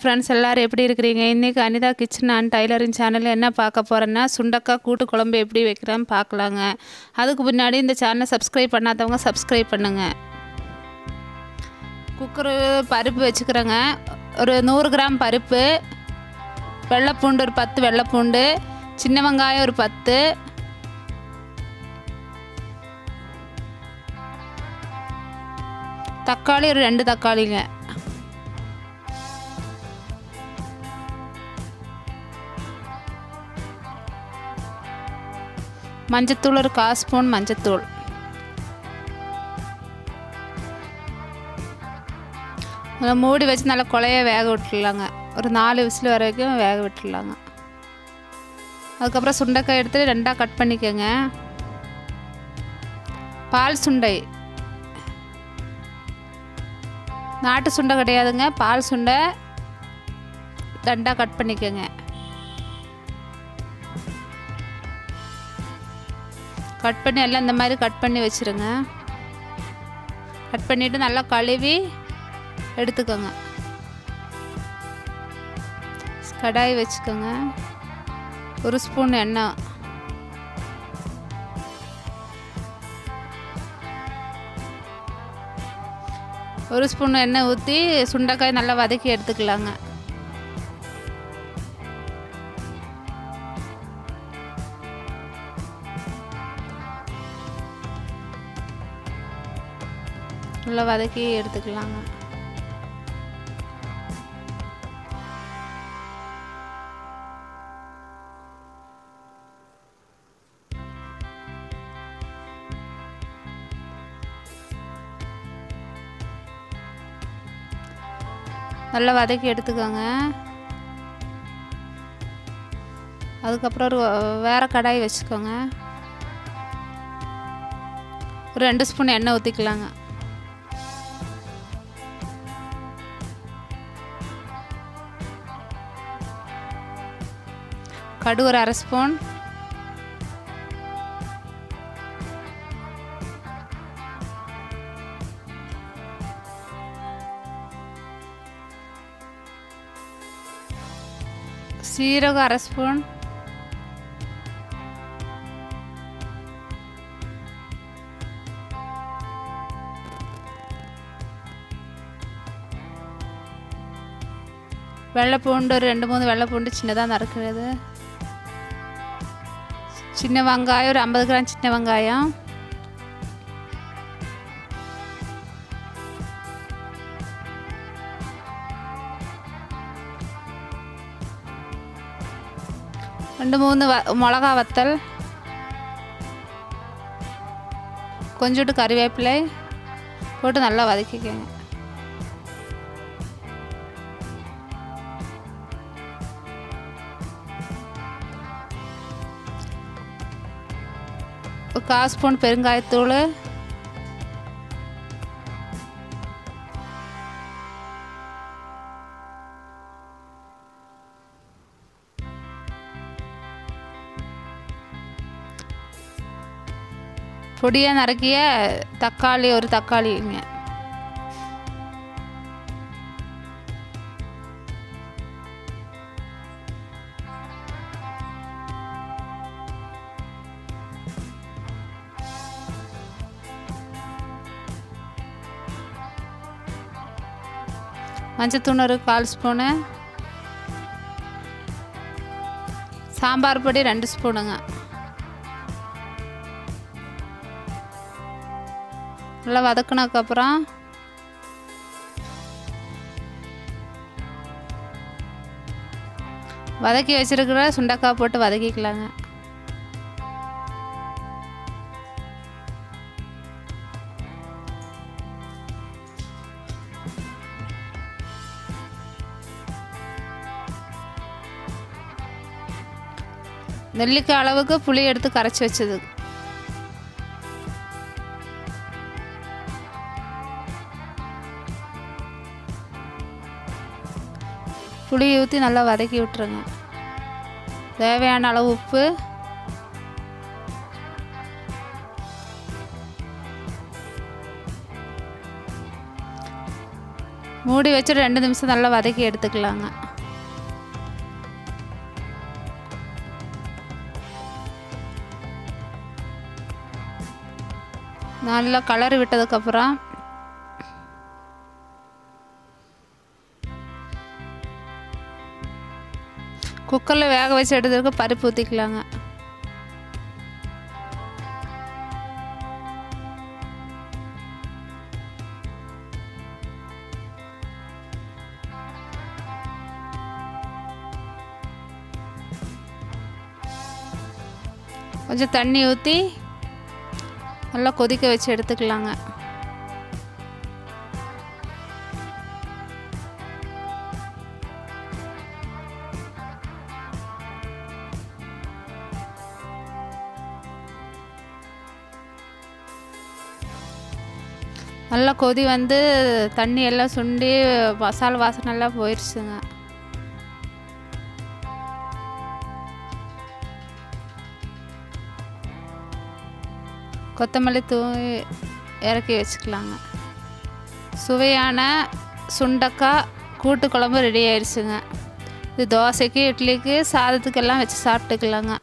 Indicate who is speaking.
Speaker 1: Friends, எல்லோரும் எப்படி இருக்கிறீங்க? இன்றைக்கி அனிதா கிச்சன் அண்ட் டைலரிங் சேனலில் என்ன பார்க்க போகிறேன்னா, சுண்டக்காய் கூட்டு குழம்பு எப்படி வைக்கிறேன்னு பார்க்கலாங்க. அதுக்கு முன்னாடி இந்த சேனலை சப்ஸ்கிரைப் பண்ணாதவங்க சப்ஸ்கிரைப் பண்ணுங்கள். குக்கரு பருப்பு வச்சுக்கிறேங்க. ஒரு 100 கிராம் பருப்பு, வெள்ளைப்பூண்டு ஒரு 10 வெள்ளைப்பூண்டு, சின்ன வெங்காயம் ஒரு 10, தக்காளி ஒரு 2 தக்காளிங்க, மஞ்சத்தூள் ஒரு 1/4 ஸ்பூன் மஞ்சத்தூள், மூடி வச்சு நல்லா குழைய வேக விட்டுடலாங்க. ஒரு 4 விசில் வரைக்கும் வேக விட்டுடலாங்க. அதுக்கப்புறம் சுண்டைக்காய் எடுத்து 2ஆக கட் பண்ணிக்கோங்க. பால் சுண்டை, நாட்டு சுண்டை கிடையாதுங்க, பால் சுண்டை 2ஆக கட் பண்ணிக்கோங்க. கட் பண்ணி எல்லாம் இந்த மாதிரி கட் பண்ணி வச்சுருங்க. கட் பண்ணிவிட்டு நல்லா கழுவி எடுத்துக்கோங்க. கடாய் வச்சுக்கோங்க. 1 ஸ்பூன் எண்ணெய், ஒரு ஸ்பூன் எண்ணெய் ஊற்றி சுண்டைக்காய் நல்லா வதக்கி எடுத்துக்கலாங்க. நல்லா வதக்கி எடுத்துக்கலாங்க. நல்லா வதக்கி எடுத்துக்கோங்க. அதுக்கப்புறம் ஒரு வேறு கடாய் வச்சுக்கோங்க. ஒரு 2 ஸ்பூன் எண்ணெய் ஊற்றிக்கலாங்க. கடுகு ஒரு 1/2 ஸ்பூன், சீரகம் 1/2 ஸ்பூன், வெள்ளைப்பூண்டு ஒரு 2-3 வெள்ளைப்பூண்டு சின்னதாக நறுக்கிறது, சின்ன வெங்காயம் ஒரு 50 கிராம் சின்ன வெங்காயம், ரெண்டு 3 மிளகா வத்தல், கொஞ்சோண்டு கறிவேப்பிலை போட்டு நல்லா வதக்கிக்கோங்க. ஒரு 1/4 ஸ்பூன் பெருங்காயத்தூள், பொடியாக நறுக்கிய தக்காளி ஒரு தக்காளிங்க, மஞ்சத்தூள் ஒரு 1/4 ஸ்பூனு, சாம்பார் பொடி 2 ஸ்பூனுங்க. நல்லா வதக்குனதுக்கப்புறம் வதக்கி வச்சுருக்கிற சுண்டைக்காய் போட்டு வதக்கிக்கலாங்க. நெல்லிக்காய் அளவுக்கு புளி எடுத்து கரைச்சி வச்சது, புளி ஊற்றி நல்லா வதக்கி விட்டுருங்க. தேவையான அளவு உப்பு, மூடி வச்சு 2 நிமிஷம் நல்லா வதக்கி எடுத்துக்கலாங்க. நல்லா கலர் விட்டதுக்கப்புறம் குக்கரில் வேக வச்சு எடுத்துருக்கு பருப்பு ஊற்றிக்கலாங்க. கொஞ்சம் தண்ணி ஊற்றி நல்லா கொதிக்க வச்சு எடுத்துக்கலாங்க. நல்லா கொதி வந்து தண்ணி எல்லாம் சுண்டி மசாலா வாசனை எல்லாம் போயிடுச்சுங்க. கொத்தமல்லி தூவி இறக்கி வச்சுக்கலாங்க. சுவையான சுண்டக்காய் கூட்டு குழம்பு ரெடி ஆயிடுச்சுங்க. இது தோசைக்கு, இட்லிக்கு, சாதத்துக்கெல்லாம் வச்சு சாப்பிட்டுக்கலாங்க.